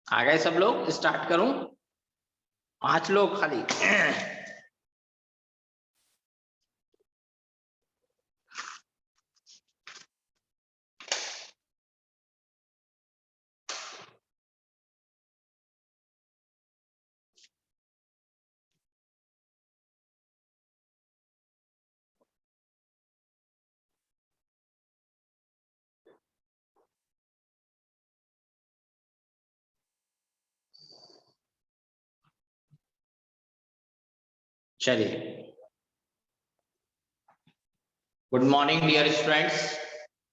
आ गए सब लोग? स्टार्ट करूं? 5 लोग खाली। चलिए, गुड मॉर्निंग डियर स्टूडेंट्स।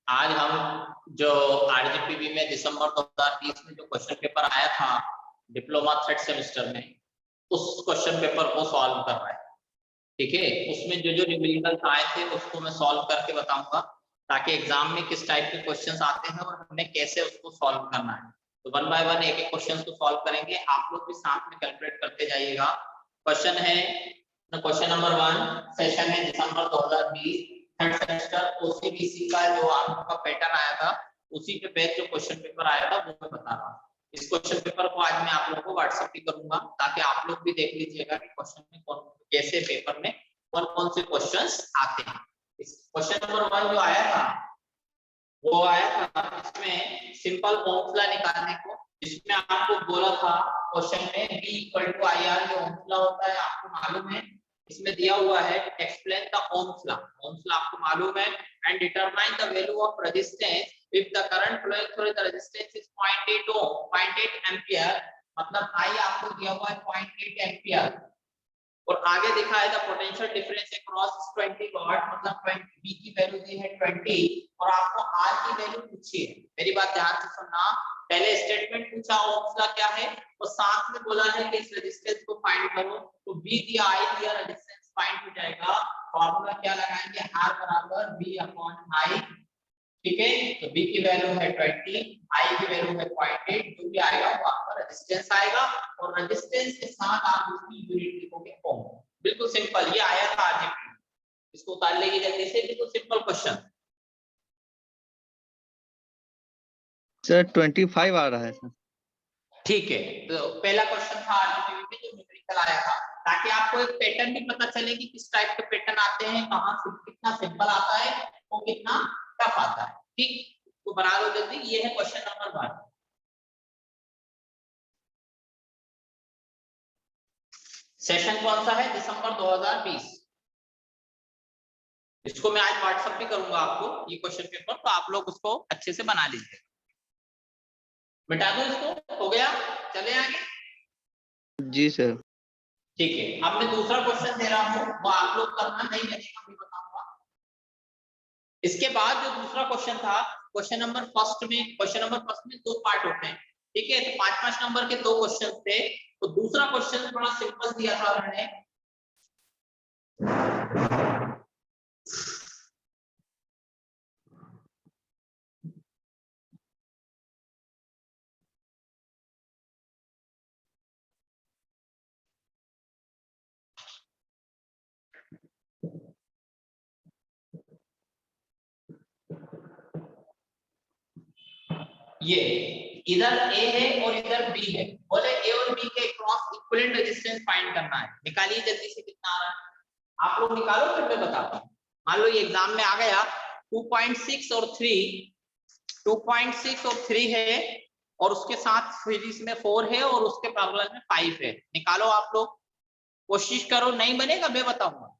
आज हम जो आरजीपीवी में दिसंबर 2020 में जो क्वेश्चन पेपर आया था डिप्लोमा थर्ड सेमेस्टर में, उस क्वेश्चन पेपर को सॉल्व कर रहे हैं। ठीक है, उसमें जो जो न्यूमेरिकल्स आए थे उसको मैं सॉल्व करके बताऊंगा, ताकि एग्जाम में किस टाइप के क्वेश्चंस आते हैं और हमें कैसे उसको सॉल्व करना है। तो वन बाय वन एक एक क्वेश्चन को सॉल्व करेंगे, आप लोग भी साथ में कैलकुलेट करते जाइएगा। क्वेश्चन है, क्वेश्चन नंबर 1, सेशन है दिसंबर 2020 थर्ड सेमेस्टर ओसीबीसी का जो आपका पैटर्न आया था उसी पे बेस्ड जो क्वेश्चन पेपर आया था वो मैं बता रहा हूँ। इस क्वेश्चन पेपर को आज मैं आप लोगों को व्हाट्सएप भी करूंगा, ताकि आप लोग भी देख लीजिएगा कि क्वेश्चन में कैसे पेपर में कौन कौन से क्वेश्चंस आते हैं। इस क्वेश्चन नंबर 1 जो आया था वो आया था इसमें सिंपल फॉर्मूला निकालने को, जिसमें आपको बोला था क्वेश्चन में B = IR जो फॉर्मूला होता है आपको मालूम है। इसमें दिया हुआ है explain the ohm's law, ohm's law आपको मालूम है, and determine the value of resistance if the current flowing through the resistance is 0.8 ohm 0.8 ampere, मतलब I आपको दिया हुआ है 0.8 एंपियर, और आगे दिखा है द पोटेंशियल डिफरेंस अक्रॉस 20 वाट, मतलब 20 B की वैल्यू दी है 20 और आपको R की वैल्यू पूछी है। मेरी बात ध्यान से सुनना, पहले स्टेटमेंट पूछा ओह्म्स लॉ क्या है और साथ में बोला है कि इस रेजिस्टेंस को फाइंड करो, तो B दिया I दिया रेजिस्टेंस फाइंड हो जाएगा। फार्मूला क्या लगाएंगे, R बराबर V/I। ठीक है, तो B की वैल्यू है 20, I की वैल्यू है 0.8, जो भी आएगा वो आपका रेजिस्टेंस आएगा, और रेजिस्टेंस के साथ आप उसकी यूनिट लिखोगे ओम। बिल्कुल सिंपल, ये आया था आरजीपी, इसको उतार लेंगे जल्दी से, बिल्कुल सिंपल क्वेश्चन। सर 25 आ रहा है सर। ठीक है, तो पहला क्वेश्चन था आरजीपी में जो न्यूमेरिकल आया था, ताकि आपको एक पैटर्न भी पता चले कि किस टाइप के पैटर्न आते हैं, कहां से कितना सिंपल आता है और कितना टफ आता है। ठीक, तो बना लो जल्दी, ये है क्वेश्चन नंबर 1। सेशन कौन सा है, दिसंबर 2020। इसको मैं आज व्हाट्सएप भी करूंगा आपको ये क्वेश्चन पेपर, तो आप लोग उसको अच्छे से बना लीजिए। मिटा दो इसको, हो गया, चले आगे। जी सर। ठीक है, अब मैं दूसरा क्वेश्चन दे रहा हूँ, वो आप लोग करना, नहीं बनेगा मैं बताऊंगा। इसके बाद जो दूसरा क्वेश्चन था, क्वेश्चन नंबर फर्स्ट में 2 पार्ट होते हैं। ठीक है, तो 5-5 नंबर के 2 क्वेश्चन थे, तो दूसरा क्वेश्चन थोड़ा सिंपल दिया था उन्होंने। ये इधर A है और इधर B है, बोले A और B के क्रॉस इक्विवेलेंट रेजिस्टेंस फाइंड करना है। निकालिए जल्दी से, कितना आ रहा है आप लोग निकालो, फिर मैं बताता हूँ। मान लो ये एग्जाम में आ गया 2.6 और 3, 2.6 और 3 है, और उसके साथ सीरीज में 4 है और उसके पैरेलल में 5 है। निकालो आप लोग, कोशिश करो, नहीं बनेगा मैं बताऊंगा।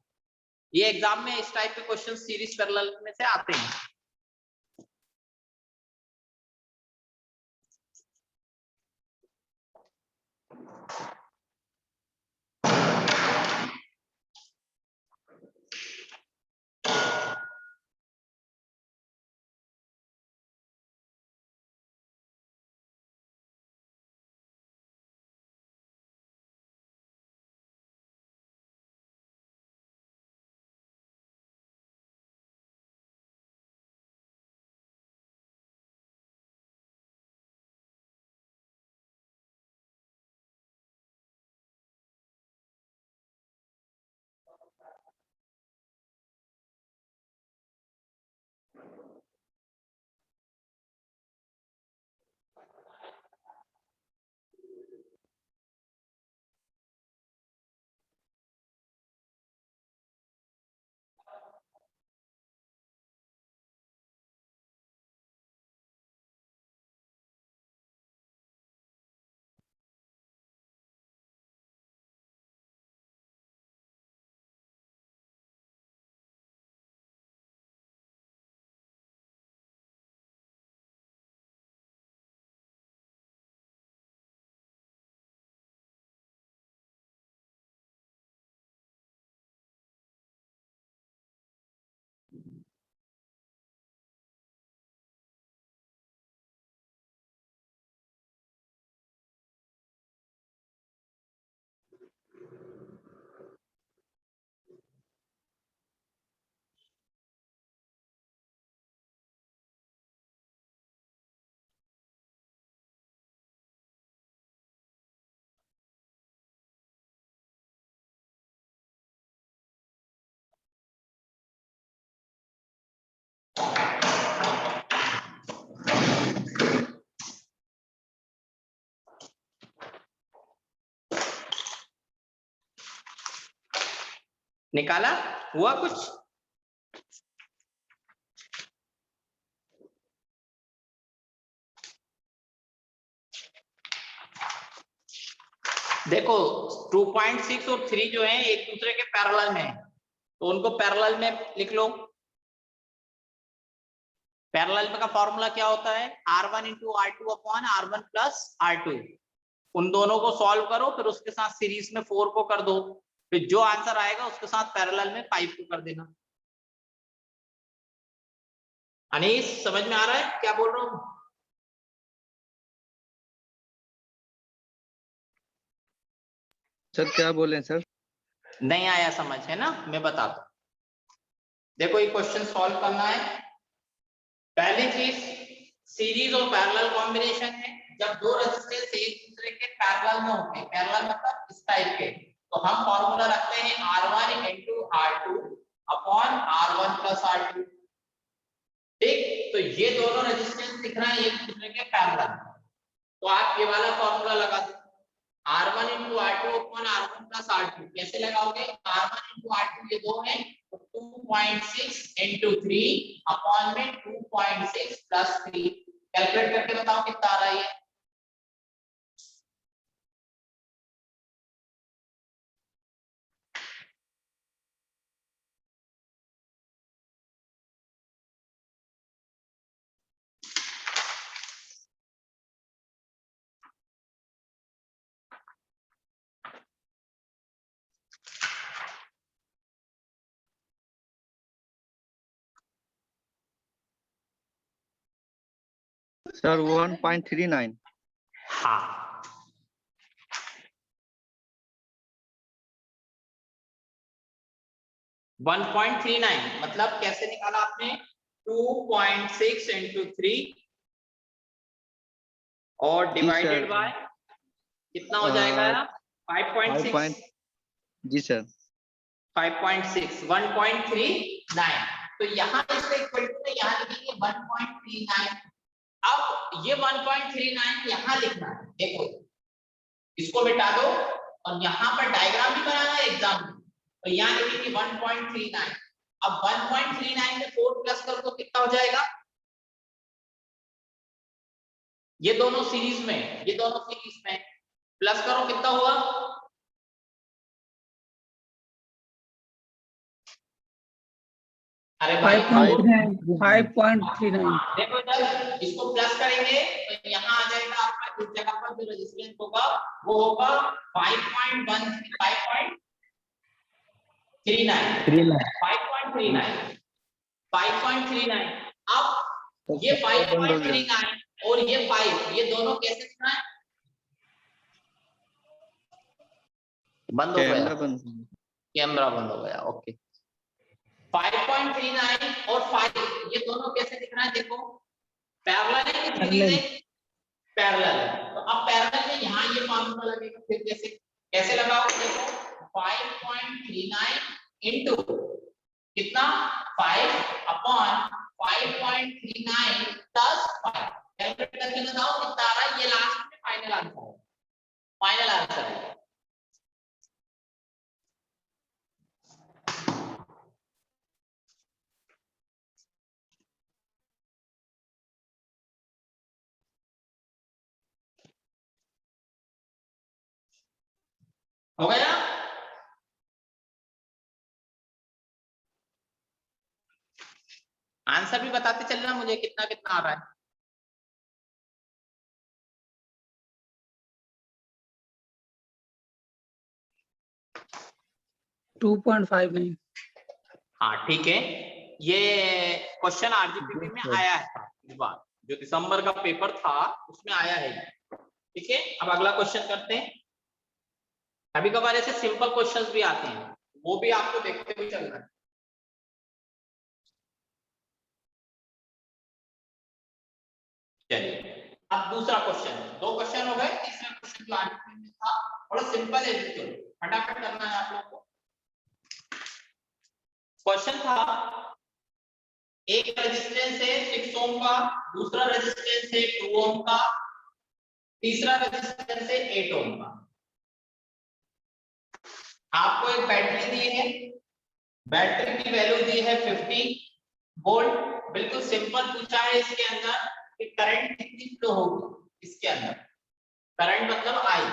ये एग्जाम में इस टाइप के क्वेश्चन सीरीज पैरेलल में से आते हैं। निकाला? हुआ कुछ? देखो 2.6 और 3 जो है एक दूसरे के पैरेलल में है, तो उनको पैरेलल में लिख लो। पैरेलल में का फॉर्मूला क्या होता है? R1 into R2 upon R1 plus R2। उन दोनों को सॉल्व करो, फिर उसके साथ सीरीज में 4 को कर दो, फिर जो आंसर आएगा उसके साथ पैरेलल में 5 को कर देना। अनीस समझ में आ रहा है क्या बोल रहा हूं? सर क्या बोले सर? नहीं आया समझ, है ना? मैं बताता हूं। देखो ये क्वेश्चन सॉल्व करना है। पहली चीज सीरीज और पैरेलल कॉम्बिनेशन है। जब दो रेजिस्टेंस एक दूसरे के पैरेलल में होते हैं, पैरेलल मतलब इस टाइप के, तो हम फॉर्मूला रखते हैं R1 into R2 upon R1 plus R2। ठीक, तो ये दोनों रेजिस्टेंस दिख रहा है एक दूसरे के पैरेलल, तो आप ये वाला फॉर्मूला लगा दो R1 into R2 upon R1 plus R2। कैसे लगाओगे? R1 इंटू R2 ये दो है, तो 2.6 इंटू 3 अपॉन में 2.6 प्लस 3। कैलकुलेट करके बताओ कितना आ रहा है ये? सर 1.39। हाँ, वन 1.39 मतलब कैसे निकाला आपने? 2.6 इंटू 3 और डिवाइडेड बाय कितना हो जाएगा? 5.6। जी सर 5.6 1.39। तो यहाँ इसका इक्वल टू यहाँ लिखेंगे 1.39। अब ये 1.39 यहाँ लिखना है। देखो इसको मिटा दो और यहाँ पर डायग्राम भी बनाना है एग्जाम में, तो यहाँ लिखेंगे 1.39। अब 1.39 में 4 प्लस कर दो, कितना हो जाएगा? ये दोनों सीरीज में, ये दोनों सीरीज में प्लस करो, कितना हुआ? अरे भाई 5.39 देखो जब इसको प्लस करेंगे तो यहाँ आ जाएगा आपका, इस जगह पर जो रेजिस्टेंस होगा वो होगा 5.39। अब ये 5.39 और ये 5, ये दोनों कैसे दिखना है? बंद हो गया, कैमरा बंद हो गया। ओके, 5.39 और 5 ये दोनों कैसे दिख रहा है? देखो पैरेलल है कि सीरीज है? पैरेलल है। तो अब पैरेलल में यहाँ ये फॉर्मूला लगेगा, फिर कैसे कैसे लगाओगे? देखो 5.39 इनटू कितना? 5 अपॉन 5.39 प्लस 5। कैलकुलेट करके बताओ कितना आ रहा है? ये लास्ट में फाइनल आंसर है, फाइनल आंसर है। हो गया? आंसर भी बताते चलना मुझे कितना कितना आ रहा है। 2.59। हाँ ठीक है, ये क्वेश्चन आरजीपीवी में आया है इस बार, जो दिसंबर का पेपर था उसमें आया है। ठीक है, अब अगला क्वेश्चन करते हैं। कभी कभार ऐसे सिंपल क्वेश्चंस भी आते हैं, वो भी आपको देखते हुए चलना है। चलिए अब दूसरा क्वेश्चन, 2 क्वेश्चन हो गए, तीसरा क्वेश्चन जो आरजीपीवी में था थोड़ा सिंपल है, बिल्कुल फटाफट करना है आप लोग को। क्वेश्चन था एक रेजिस्टेंस है 6 ओम का, दूसरा रेजिस्टेंस है 2 ओम का, तीसरा रेजिस्टेंस है 8 ओम का। आपको एक बैटरी दी है, बैटरी की वैल्यू दी है 50 वोल्ट। बिल्कुल सिंपल पूछा है इसके अंदर कि करंट कितनी फ्लो होगी इसके अंदर। करंट मतलब आई,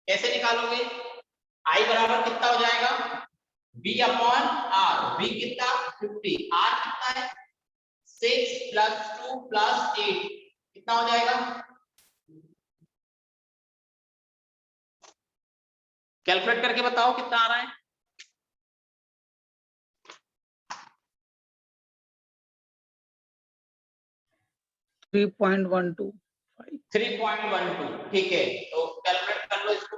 कैसे निकालोगे? आई बराबर कितना हो जाएगा? V upon R। V कितना? 50। R कितना है? 6 + 2 + 8 कितना हो जाएगा? कैलकुलेट करके बताओ कितना आ रहा है? 3.125। 3.12। ठीक है, तो कैलकुलेट कर लो इसको।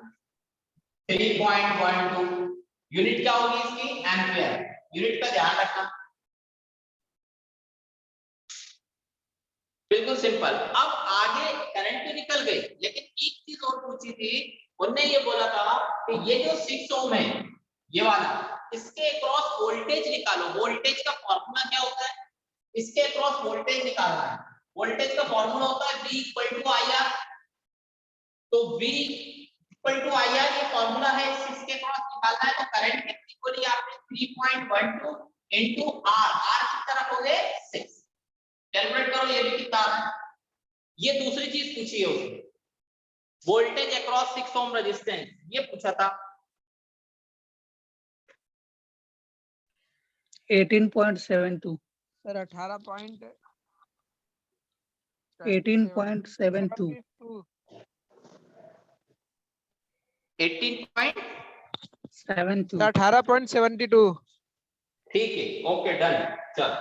3.12 यूनिट क्या होगी इसकी? एम्पियर। यूनिट का ध्यान रखना, बिल्कुल सिंपल। अब आगे करंट तो निकल गई, लेकिन एक चीज और पूछी थी। उन्होंने ये बोला था कि ये जो 6 ओम है ये वाला, इसके अक्रॉस वोल्टेज निकालो। वोल्टेज का फॉर्मूला क्या होता है? इसके अक्रॉस वोल्टेज निकालना है। वोल्टेज का फॉर्मूला होता है V = IR। तो V = IR ये फॉर्मूला है, इसके अक्रॉस निकालना है। तो करंट कितनी बोली आपने? 3.12 into R। R कितना रखोगे? 6। कैलकुलेट करो ये भी कितना आ रहा है। ये दूसरी चीज पूछी है उसने, वोल्टेज अक्रॉस 6 ओम रेजिस्टेंस, ये पूछा था। 18.72। सर 18.72। 18.72। 18.72। 18.72। ठीक है, ओके डन। चल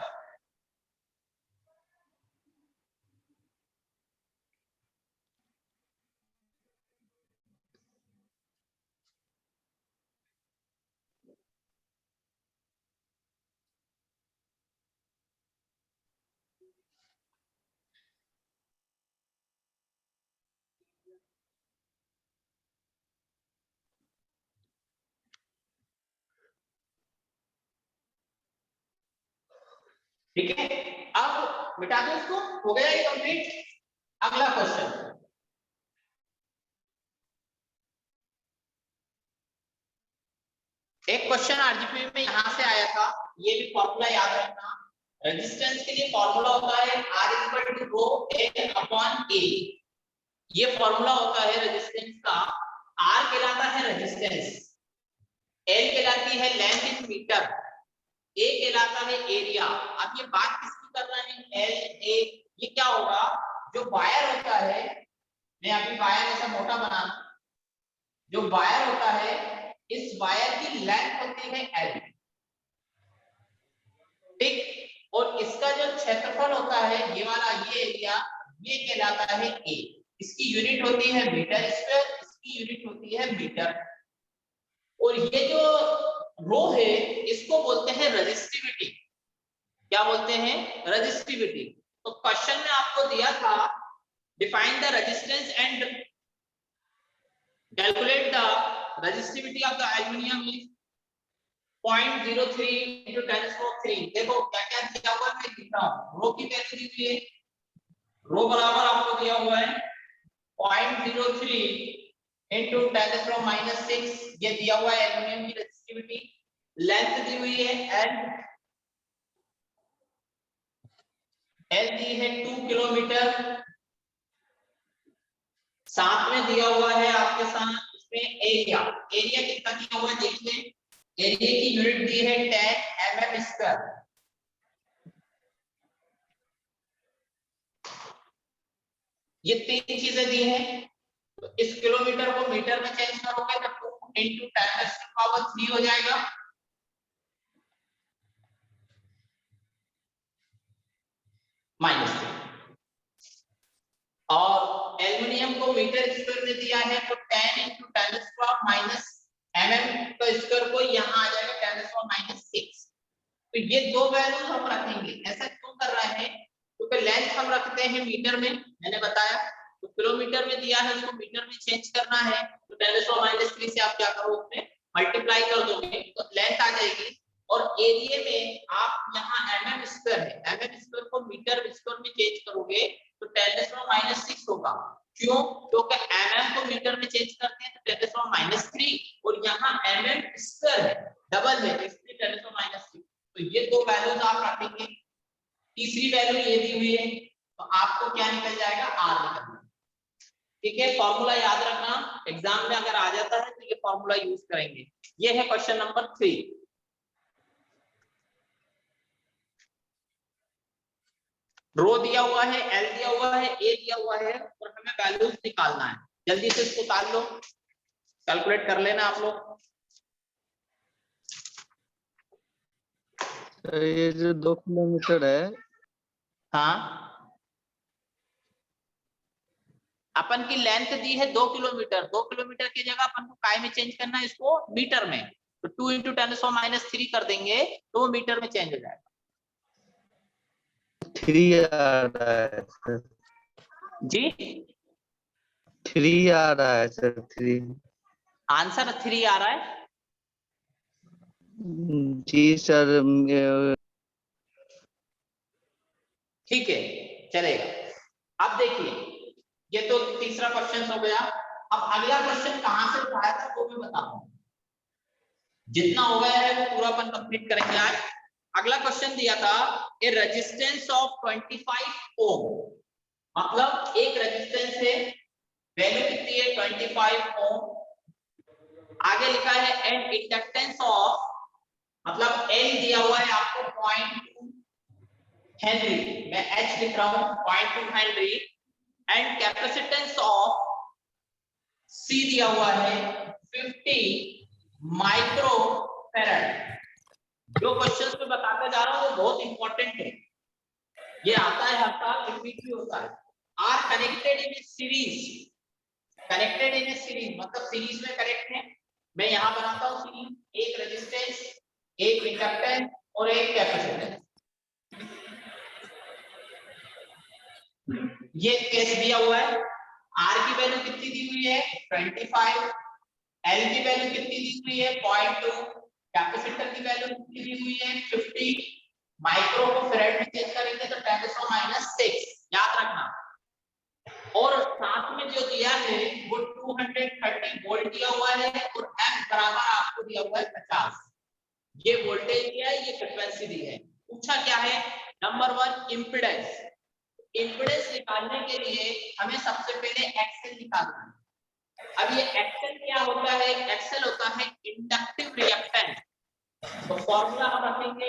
ठीक है, अब मिटा दो इसको। हो गया ये कंप्लीट। अगला क्वेश्चन, एक क्वेश्चन आरजीपी में यहां से आया था, ये भी फॉर्मूला याद रखना। रेजिस्टेंस के लिए फॉर्मूला होता है R = ρ/A। ये फॉर्मूला होता है रेजिस्टेंस का। R कहलाता है रेजिस्टेंस, L कहलाती है लेंथ इन मीटर, A कहलाता है एरिया। अब ये बात किसकी कर रहे हैं? L A। ये क्या होगा? जो वायर होता है, मैं अभी वायर ऐसा मोटा बना, जो वायर होता है, इस वायर की लेंथ होती है L, ठीक। और इसका जो क्षेत्रफल होता है, ये वाला ये एरिया, ये कहलाता है A। इसकी यूनिट होती है मीटर स्क्वायर, इसकी यूनिट होती है मीटर। और ये जो रो है, इसको बोलते हैं रेजिस्टिविटी। क्या बोलते हैं? रेजिस्टिविटी। तो क्वेश्चन में आपको दिया था, define the resistance and calculate the resistivity of the aluminium is 0.03 into 10⁻³ देखो क्या क्या दिया हुआ है, मैं लिख रहा हूं। रो की वैल्यू दी हुई है, रो बराबर आपको दिया हुआ है 0.03 into 10⁻⁻⁶, ये दिया हुआ है एल्यूमिनियम की रेजिस्टिविटी। लेंथ दी हुई है L दी है 2 किलोमीटर। साथ में दिया हुआ है आपके साथ इसमें एरिया। एरिया कितना दिया हुआ है देखिए, एरिया की यूनिट दी है 10 mm²। ये तीन चीजें दी हैं। तो इस किलोमीटर को मीटर में चेंज करोगे तो 2 × 10⁻³ हो जाएगा। -3। और एल्युमिनियम को मीटर स्क्वायर में दिया है, तो 10 × 10⁻mm² को यहाँ आ जाएगा 10⁻⁶। तो ये दो वैल्यूज हम रखेंगे। ऐसा क्यों कर रहे हैं? क्योंकि लेंथ हम रखते हैं मीटर में, मैंने बताया। तो किलोमीटर में दिया है, उसको मीटर में चेंज करना है, तो 10⁻³ से आप क्या करो, उसमें मल्टीप्लाई कर दोगे तो लेंथ आ जाएगी। और एरिया में आप यहाँ mm² है, mm² को मीटर स्क्वायर में चेंज करोगे तो 10⁻⁶ होगा। क्यों? क्योंकि mm को मीटर में चेंज करते हैं तो 10⁻³ और यहाँ mm² है, डबल है, इसलिए 10⁻⁶ वैल्यूज आप रखेंगे, तीसरी वैल्यू ये दी हुई है, तो आपको क्या निकल जाएगा, आर निकल जाएगा। ठीक है, फॉर्मूला याद रखना, एग्जाम में अगर आ जाता है तो ये फॉर्मूला यूज करेंगे। ये है क्वेश्चन नंबर 3। रो दिया हुआ है, एल दिया हुआ है, ए दिया हुआ है और हमें वैल्यूज निकालना है। जल्दी से इसको उतार लो, कैलकुलेट कर लेना आप लोग। सर ये जो 2 किलोमीटर है, हाँ, अपन की लेंथ दी है 2 किलोमीटर, 2 किलोमीटर की जगह अपन को काय में चेंज करना है, इसको मीटर में, तो 2 × 10⁻³ कर देंगे तो वो मीटर में चेंज हो जाएगा। 3 आ रहा है सर, जी 3 आ रहा है सर, 3। आंसर 3 आ रहा है। जी सर, ठीक है, चलेगा। अब देखिए, ये तो तीसरा क्वेश्चन हो गया। अब अगला क्वेश्चन कहां से उठाया था वो मैं बताऊं, जितना हो गया है वो पूरा अपन कंप्लीट करेंगे आज। अगला क्वेश्चन दिया था ए रेजिस्टेंस ऑफ 25 ओम, मतलब एक रेजिस्टेंस है, वैल्यू कितनी है 25 ओम। आगे लिखा है एंड इंडक्टेंस ऑफ, मतलब एल दिया हुआ है आपको 0.2 हेनरी, मैं एच लिख रहा हूं 0.2 हेनरी, एंड कैपेसिटेंस ऑफ सी दिया हुआ है 50 माइक्रोफैरड। जो क्वेश्चंस में बताते जा रहा हूं वो बहुत इंपॉर्टेंट है, ये आता है हर साल, रिपीट भी होता है। Are connected in a series, connected in a series मतलब सीरीज में कनेक्ट है। मैं यहां बनाता हूं सीरीज, एक रेजिस्टेंस, एक इंडक्टेंस और एक कैपेसिटेंस। ये केस दिया हुआ है, आर की वैल्यू कितनी दी हुई है 25, एल की वैल्यू कितनी दी हुई है 0.2, कैपेसिटर की वैल्यू कितनी दी हुई है 50, माइक्रो को फैराड में चेंज करेंगे तो 10⁻⁶, याद रखना। और साथ में जो दिया है वो 230 वोल्ट दिया हुआ है और एफ बराबर आपको दिया हुआ है 50। ये वोल्टेज दिया है, ये फ्रीक्वेंसी दी है। पूछा क्या है, नंबर 1 इंपेडेंस। इंपेडेंस निकालने के लिए हमें सबसे पहले एक्सएल निकालना है। अब ये एक्सएल क्या होता है, एक्सएल होता है इंडक्टिव रिएक्टेंस। तो फॉर्मूला हम रखेंगे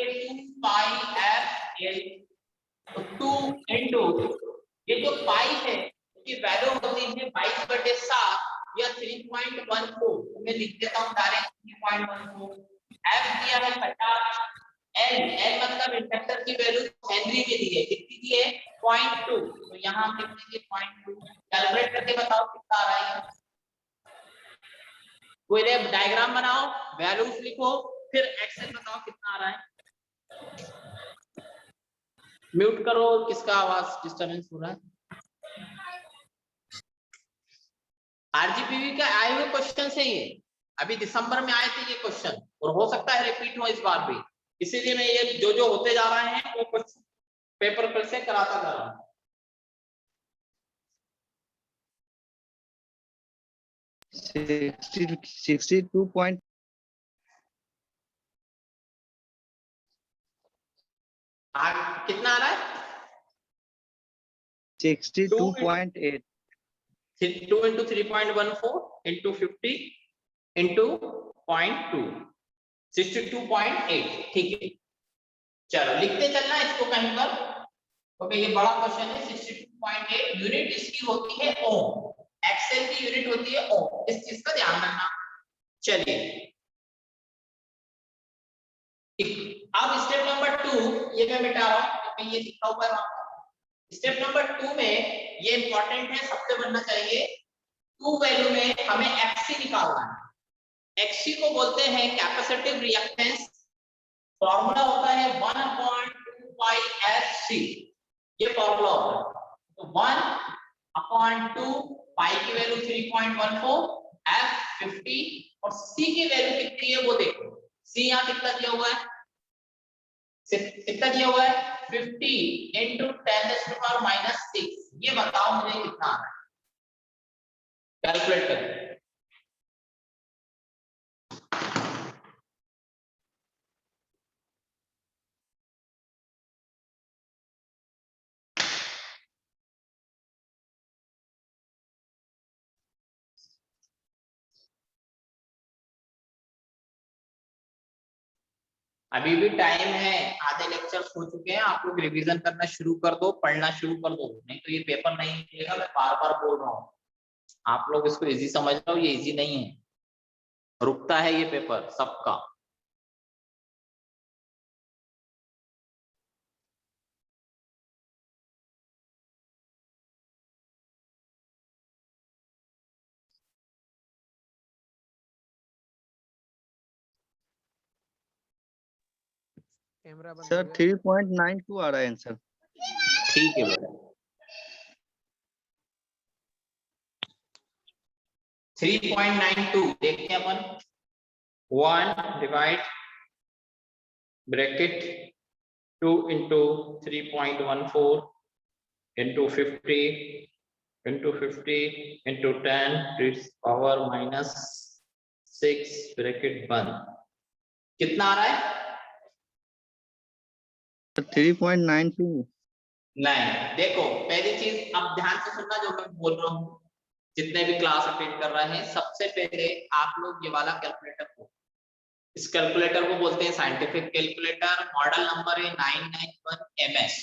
2πfL, तो 2 into ये जो पाई है उसकी वैल्यू होती है 22/7 या 3.14, मैं लिख देता हूं डायरेक्ट 3.14। एफ दिया है 50, एल मतलब इंडक्टर की वैल्यू हेनरी में दी है, कितनी दी है 0.2, तो यहां हम लिख देंगे 0.2। कैलकुलेट करके बताओ कितना आ रहा है। कोई डायग्राम बनाओ, वैल्यूज लिखो, फिर एक्सेल बताओ कितना आ रहा है। म्यूट करो, किसका आवाज डिस्टरबेंस हो रहा है। आरजीपीवी का आए हुए क्वेश्चन है ये, अभी दिसंबर में आए थे ये क्वेश्चन, और हो सकता है रिपीट हो इस बार भी, इसीलिए मैं ये जो होते जा रहे हैं वो क्वेश्चन पेपर पर से कराता जा रहा हूं। सिक्सटी 62 पॉइंट कितना आ रहा है 62.8 2 into 3.14 into 50 into 0.2 62.8। ठीक है, चलो लिखते चलना इसको कहीं पर, क्योंकि ये बड़ा क्वेश्चन है। 62.8 यूनिट इसकी होती है ओम, एक्सेल की यूनिट होती है ओम, इस चीज का ध्यान रखना। चलिए अब स्टेप नंबर 2 ये मैं मिटा रहा हूं क्योंकि ये लिखा हुआ है। स्टेप नंबर 2 में ये इंपॉर्टेंट है, सबसे बनना चाहिए। 2 वैल्यू में हमें एक्सी निकालना है। एक्सी को बोलते हैं कैपेसिटिव रिएक्टेंस, फॉर्मूला होता है 1/2πfc, ये फॉर्मूला होता है। तो 1/2 पाई की वैल्यू 3.14, f 50 और c की वैल्यू कितनी है वो देखो। c यहां कितना दिया हुआ है, कितना दिया हुआ है 50 into 10⁻⁻6। ये बताओ मुझे कितना आ रहा है, कैलकुलेट करें। अभी भी टाइम है, आधे लेक्चर्स हो चुके हैं, आप लोग रिवीजन करना शुरू कर दो, पढ़ना शुरू कर दो, नहीं तो ये पेपर नहीं निकलेगा। मैं बार बार बोल रहा हूँ, आप लोग इसको इजी समझ रहे हो, ये इजी नहीं है, रुकता है ये पेपर सबका। कैमरा बंद हो सर गया। 3.92 आ रहा है आंसर। ठीक है बेटा, 3.92 देखते हैं अपन। 1 divide bracket 2 into 3.14 into 50 into 10 to its power -6 bracket बंद। कितना आ रहा है? 3.92। नहीं, देखो पहली चीज अब ध्यान से सुनना जो मैं बोल रहा हूँ, जितने भी क्लास अटेंड कर रहे हैं, सबसे पहले आप लोग ये वाला कैलकुलेटर को, इस कैलकुलेटर को बोलते हैं साइंटिफिक कैलकुलेटर, मॉडल नंबर है 991 MS।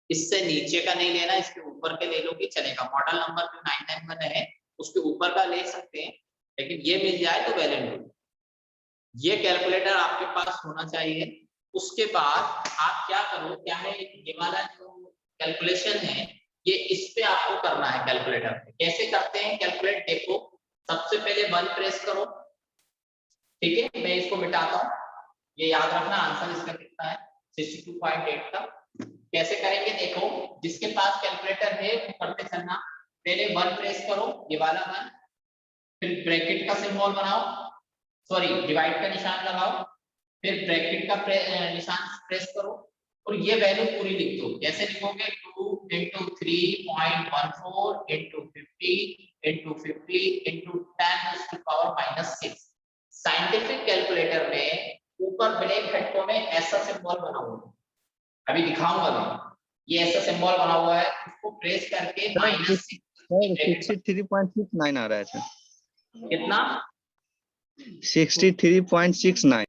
इससे नीचे का नहीं लेना, इसके ऊपर के ले लो कि चलेगा। मॉडल नंबर जो 991 है उसके ऊपर का ले सकते हैं, लेकिन ये मिल जाए तो वेल एंड गुड। ये कैलकुलेटर आपके पास होना चाहिए। उसके बाद आप क्या करो, क्या है ये वाला जो कैलकुलेशन है, ये इस पे आपको करना है कैलकुलेटर पे। कैसे करते हैं कैलकुलेट, देखो सबसे पहले 1 प्रेस करो, ठीक है, मैं इसको मिटाता हूँ, ये याद रखना आंसर इसका कितना है, 62.8 का। कैसे करेंगे देखो, जिसके पास कैलकुलेटर है वो करते चलना। पहले 1 प्रेस करो, ये वाला 1, फिर ब्रैकेट का सिंबल बनाओ, सॉरी डिवाइड का निशान लगाओ, फिर ब्रैकेट का निशान प्रेस करो और ये वैल्यू पूरी लिख दो। कैसे लिखोगे, 2 into 3.14 into 50 into 50 into 10⁻⁻⁶। Scientific calculator में ऊपर ब्लैक घटकों में ऐसा सिंबल बना हुआ है, अभी दिखाऊंगा मैं। ये ऐसा सिंबल बना हुआ है, उसको प्रेस करके -6 63.69 आ रहा है सर। कितना? 63.69।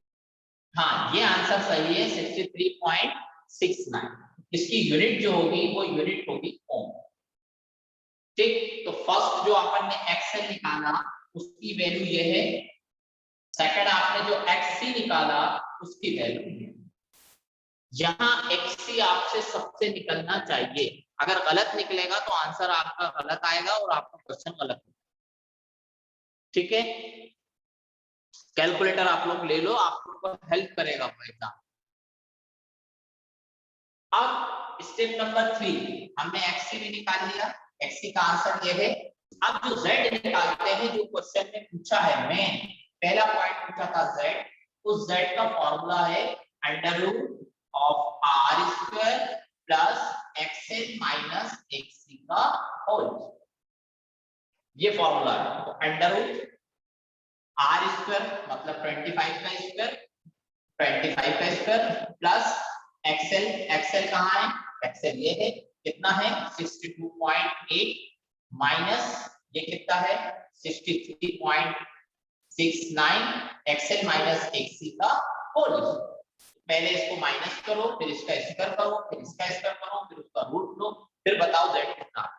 हाँ, ये आंसर सही है, 63.69। इसकी यूनिट जो होगी वो यूनिट होगी ओम। ठीक, तो फर्स्ट जो अपन ने एक्सएल निकाला उसकी वैल्यू ये है, सेकंड आपने जो एक्ससी निकाला उसकी वैल्यू ये। यहाँ एक्ससी आपसे सबसे निकलना चाहिए, अगर गलत निकलेगा तो आंसर आपका गलत आएगा और आपका क्वेश्चन गलत होगा। ठीक है, कैलकुलेटर आप लोग ले लो, आप लोग को हेल्प करेगा वो एग्जाम। अब स्टेप नंबर 3, हमने एक्ससी भी निकाल लिया, एक्ससी का आंसर ये है। अब जो जेड निकालते हैं, जो क्वेश्चन में पूछा है, मैं पहला पॉइंट पूछा था जेड, उस जेड का फॉर्मूला है √r² प्लस एक्सएल माइनस एक्ससी का होल। ये फॉर्मूला है, तो √r² मतलब 25 का स्क्वायर, 25 का स्क्वायर प्लस एक्सएल, एक्सएल कहाँ है, एक्सएल ये है, कितना है 62.8 माइनस ये कितना है 63.69, एक्सएल माइनस एक्ससी का होल। पहले इसको माइनस करो, फिर इसका स्क्वायर करो, फिर इसका स्क्वायर करो, फिर उसका रूट लो, फिर बताओ जेड कितना है।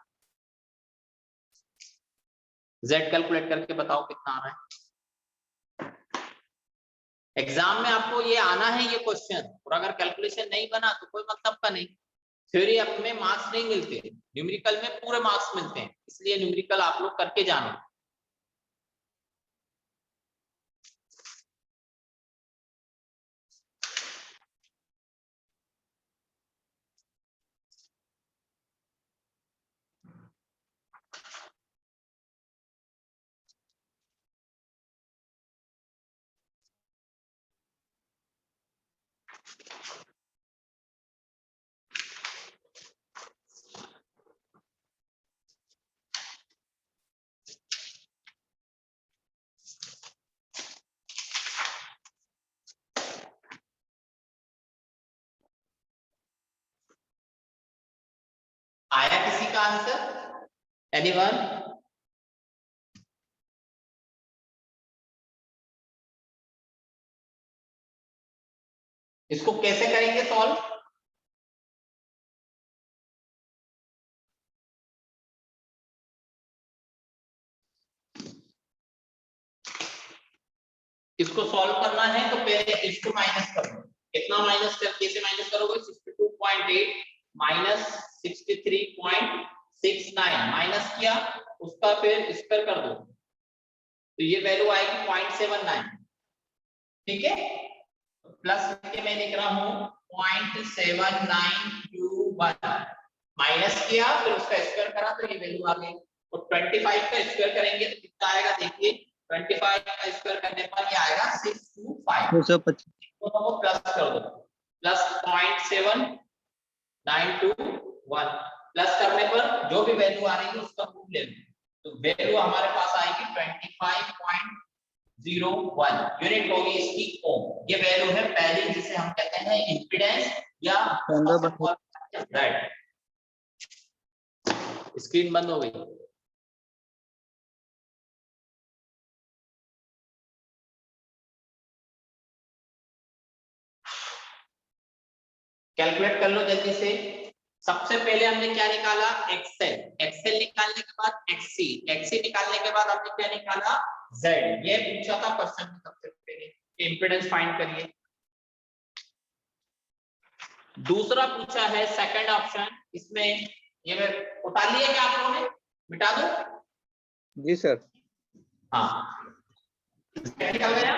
जेड कैलकुलेट करके बताओ कितना आ रहा है। एग्जाम में आपको ये आना है ये क्वेश्चन, और अगर कैलकुलेशन नहीं बना तो कोई मतलब का नहीं। थ्योरी में मार्क्स नहीं मिलते, न्यूमेरिकल में पूरे मार्क्स मिलते हैं, इसलिए न्यूमेरिकल आप लोग करके जाना। आया किसी का आंसर? एनीवन? इसको कैसे करेंगे सॉल्व? इसको सॉल्व करना है तो पहले इसको माइनस करो। कितना माइनस कर, कैसे माइनस करोगे? 62.8 माइनस 63.69 माइनस किया, उसका फिर स्क्वायर कर दो तो ये वैल्यू आएगी 0.79। ठीक है, प्लस के मैं लिख रहा हूं 0.7921 माइनस किया फिर उसका स्क्वायर करा तो ये वैल्यू आ गई। और 25 का स्क्वायर करेंगे तो कितना आएगा? देखिए 25 का स्क्वायर करने पर ये आएगा 625। 225। तो प्लस कर दो, प्लस 0.7921 प्लस करने पर जो भी वैल्यू आ रही है उसका रूट ले लो तो वैल्यू हमारे पास आएगी 25.01 यूनिट होगी इसकी ओम। ये वैल्यू है पहली जिसे हम कहते हैं इंपीडेंस या स्क्रीन बंद हो गई। कैलकुलेट कर लो जल्दी से। सबसे पहले हमने क्या निकाला? एक्सेल। एक्सेल निकालने के बाद एक्सी, एक्सी निकालने के बाद हमने क्या निकाला? जेड। ये पूछा था क्वेश्चन में सबसे पहले, इंपीडेंस फाइंड करिए। दूसरा पूछा है सेकंड ऑप्शन, इसमें ये उठा लिया क्या आप लोगों ने? मिटा दो। जी सर। हाँ निकल गया।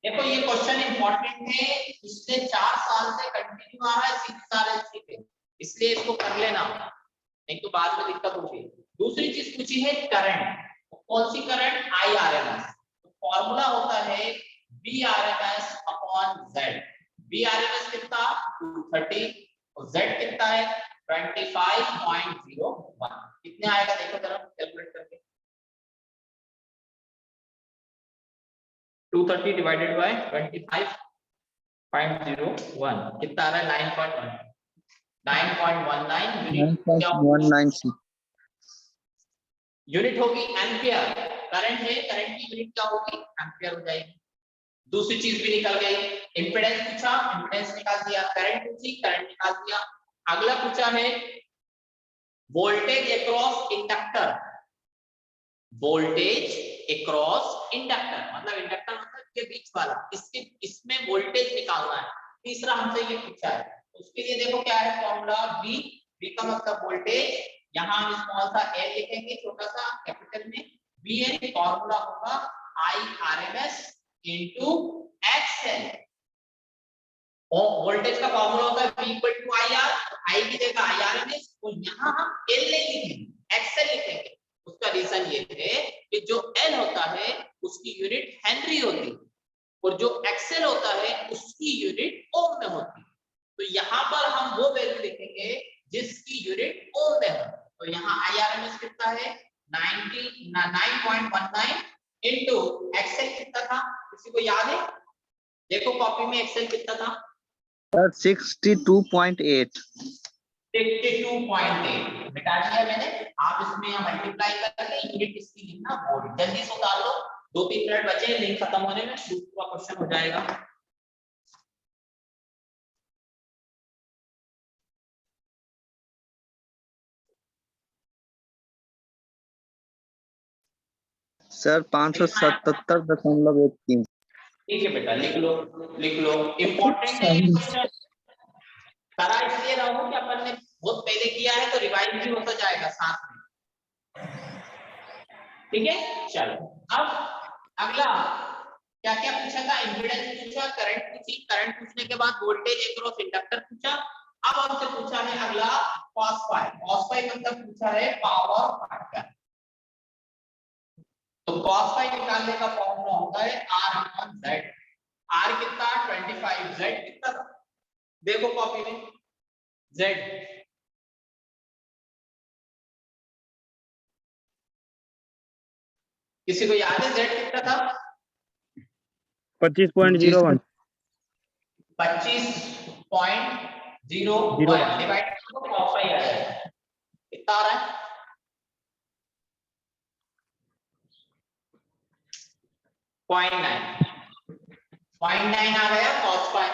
देखो ये क्वेश्चन इंपॉर्टेंट है, पिछले 4 साल से कंटिन्यू आ रहा है सीधी पे, इसलिए इसको कर लेना नहीं तो बाद में दिक्कत होगी। दूसरी चीज पूछी है करंट। कौन सी करंट? IRMS। तो फॉर्मूला होता है VRMS अपॉन Z। VRMS कितना? 230 और Z कितना है? 25.01। कितने आएगा देखो जरा कैलकुलेट करके। 230 डिवाइडेड बाय 25.01 कितना आ रहा है? 9.19 यूनिट। क्या 9.196 यूनिट होगी एम्पियर। करंट है, करंट की यूनिट क्या होगी? एम्पियर हो जाएगी। दूसरी चीज भी निकल गई। इंपेडेंस पूछा, इंपेडेंस निकाल दिया। करंट पूछी, करंट निकाल दिया। अगला पूछा है voltage across inductor. Voltage across inductor मतलब इंडक्टर मतलब के बीच वाला, इसके इसमें वोल्टेज निकालना है। तीसरा हमसे ये पूछा है, उसके लिए देखो क्या है फॉर्मूला? V। V का मतलब वोल्टेज, यहाँ हम स्मॉल सा l लिखेंगे छोटा सा कैपिटल में। VN फॉर्मूला होगा IRMS इनटू XL। और वोल्टेज का फॉर्मूला होता है V equal to IR, I की जगह IRMS और यहाँ हम L नहीं लिखेंगे, XL लिखेंगे। उसका रीजन ये है कि जो L होता है उसकी यूनिट हेनरी होती है और जो XL होता है उसकी यूनिट ओम में होती है। तो यहाँ पर हम वो वैल्यू लिखेंगे जिसकी यूनिट ओम में हो। तो यहाँ IRMS कितना है? 9.19 इनटू XL कितना था? किसी को याद है? देखो कॉपी में XL कितना था? 62.8। 62.8 मिटा दिया मैंने। आप इसमें यहाँ मल्टीप्लाई करके यूनिट इसकी लिखना बोर्ड जल्दी से उतार लो। 2-3 मिनट बचे हैं लिंक खत्म होने में, दूसरा क्वेश्चन हो जाएगा। सर 577.13। ठीक है बेटा लिख लो, लिख लो। इंपॉर्टेंट है ये क्वेश्चन। करा इसलिए रहा हूं कि अपन ने बहुत पहले किया है तो रिवाइज भी होता जाएगा साथ में। ठीक है चलो। अब अगला क्या क्या पूछा था? इंपीडेंस पूछा, करंट पूछी, करंट पूछने के बाद वोल्टेज अक्रॉस इंडक्टर पूछा। अब हमसे पूछा है अगला cos phi। cos phi मतलब पूछा है पावर फैक्टर। तो cos phi निकालने का फॉर्मूला होता है R अपॉन Z। R कितना? 25। Z कितना था? देखो कॉपी में Z किसी को याद है Z कितना था? 25.01 25.01 डिवाइड करो cos phi आ जाएगा। कितना आ रहा है? 0.9 आ गया cos phi।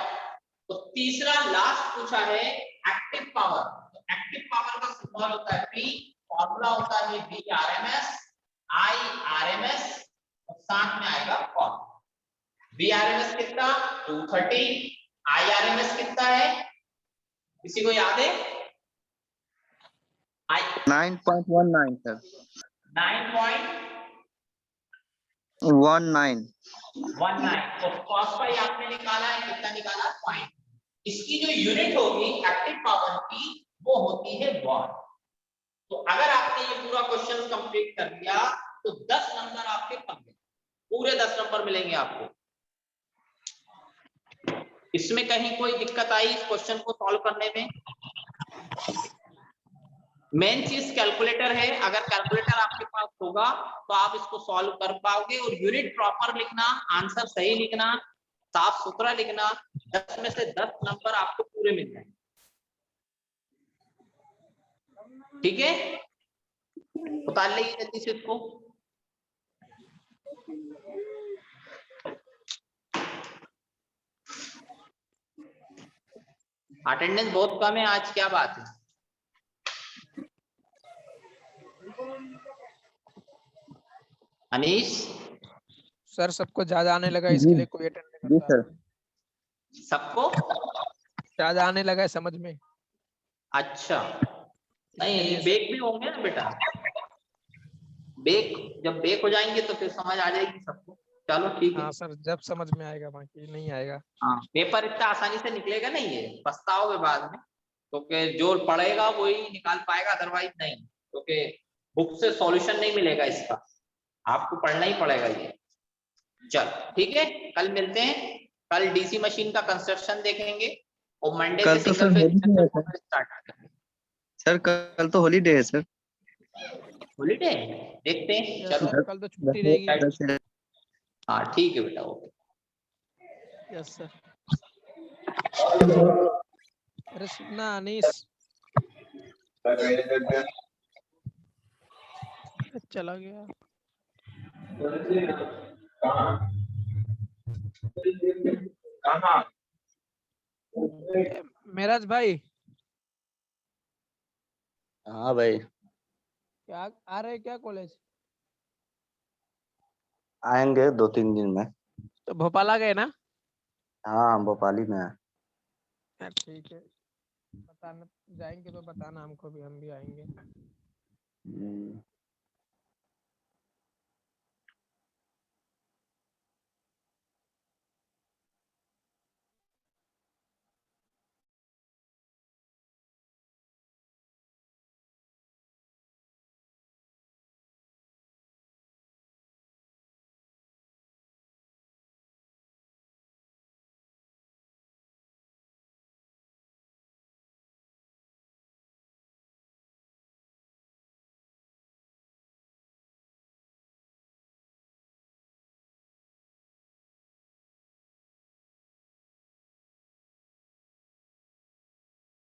तो तीसरा लास्ट पूछा है एक्टिव पावर। तो एक्टिव पावर का सिंबल होता है P, फॉर्मूला होता है Vrms, Irms और साथ में आएगा कॉस। Vrms कितना 230, Irms कितना है किसी को याद है? 9.19 सर। 9.19 19। तो कॉस पाई आपने निकाला है, कितना निकाला? पॉइंट। इसकी जो यूनिट होगी एक्टिव पावर की वो होती है वॉट। तो अगर आपने ये पूरा क्वेश्चन कंप्लीट कर लिया तो 10 नंबर आपके पक गए, पूरे 10 नंबर मिलेंगे आपको। इसमें कहीं कोई दिक्कत आई इस क्वेश्चन को सॉल्व करने में? मेन चीज कैलकुलेटर है, अगर कैलकुलेटर आपके पास होगा तो आप इसको सॉल्व कर पाओगे। और यूनिट प्रॉपर लिखना, आंसर सही लिखना, साफ सुथरा लिखना, 10 में से 10 नंबर आपको पूरे मिल जाएंगे। ठीक है, उतार लीजिए जल्दी से इसको। अटेंडेंस बहुत कम है आज, क्या बात है? अनीश सर सबको ज्यादा आने लगा, इसके लिए कोई अटेंड नहीं जी करता। सर। सबको ज्यादा आने लगा है समझ में, अच्छा, इसके नहीं लिए बेक भी होंगे ना बेटा, बेक जब बेक हो जाएंगे तो फिर समझ आ जाएगी सबको। चलो ठीक है। हाँ सर, जब समझ में आएगा, बाकी नहीं आएगा। हाँ, पेपर इतना आसानी से निकलेगा नहीं, ये पछताओगे बाद में, क्योंकि जो पढ़ेगा वही निकाल पाएगा, अदरवाइज नहीं, क्योंकि बुक से सॉल्यूशन नहीं मिलेगा इसका, आपको पढ़ना ही पड़ेगा ये। चल ठीक है, कल मिलते हैं। कल डीसी मशीन का कंस्ट्रक्शन देखेंगे और मंडे कल से तो सिंगल सर फेज holiday है इंडक्शन स्टार्ट करेंगे। सर, कल तो हॉलीडे है सर। हॉलीडे देखते हैं, यस चलो। सर, कल तो छुट्टी रहेगी। हाँ ठीक है बेटा, ओके। Yes sir. अरे सुनना अनीस, चला गया। मेराज भाई, हाँ भाई, क्या आ रहे क्या कॉलेज? आएंगे 2-3 दिन में। तो भोपाल आ गए ना? हाँ, हम भोपाल ही में हैं। ठीक है, बताना, जाएंगे तो बताना हमको भी, हम भी आएंगे।